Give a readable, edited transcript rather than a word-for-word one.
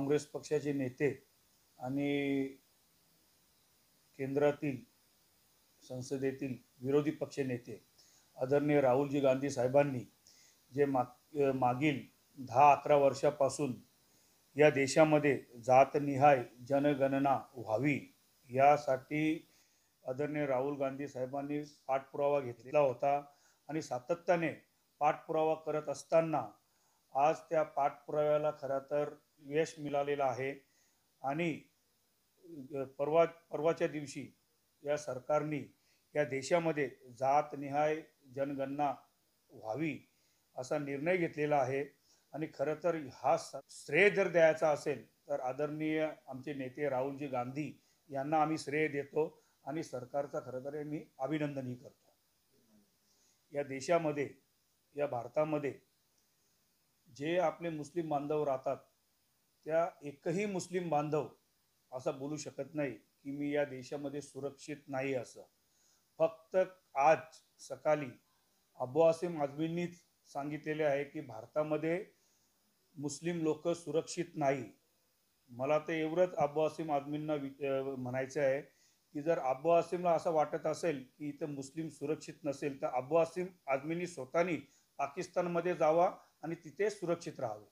काँग्रेस पक्षाचे नेते आणि केंद्रातील संसदेतील विरोधी पक्ष नेते आदरणीय राहुलजी गांधी साहेबांनी जे मागील 10-11 वर्षापासून या देशामध्ये जातनिहाय जनगणना व्हावी यासाठी आदरणीय राहुल गांधी साहेबांनी पाठपुरावा घेतलेला होता आणि सातत्याने पाठपुरावा करत असताना आज त्या पाठपुराव्याला खरं तर यश मिळालेलं आहे आणि परवाच्या दिवशी या सरकारने या देशामध्ये जातनिहाय जनगणना व्हावी असा निर्णय घेतलेला आहे आणि खरं तर हा श्रेय जर द्यायचा असेल तर आदरणीय आमचे नेते राहुलजी गांधी यांना आम्ही श्रेय देतो आणि सरकारचा खरं तर मी अभिनंदनही करतो। या देशामध्ये या भारतामध्ये जे आपले मुस्लिम बांधव राहतात त्या एकही मुस्लिम बांधव असं बोलू शकत नाही की मी या देशामध्ये सुरक्षित नाही असं। फक्त आज सकाळी अबू आसिम आझमींनीच सांगितलेले आहे की भारतामध्ये मुस्लिम लोक सुरक्षित नाही। मला तर एवढंच अबू आसिम आझमींना म्हणायचं आहे की जर अबू आसिमला असं वाटत असेल की इथं मुस्लिम सुरक्षित नसेल तर अबू आसिम आझमींनी स्वतःनी पाकिस्तानमध्ये जावा आणि तिथे सुरक्षित राहावे।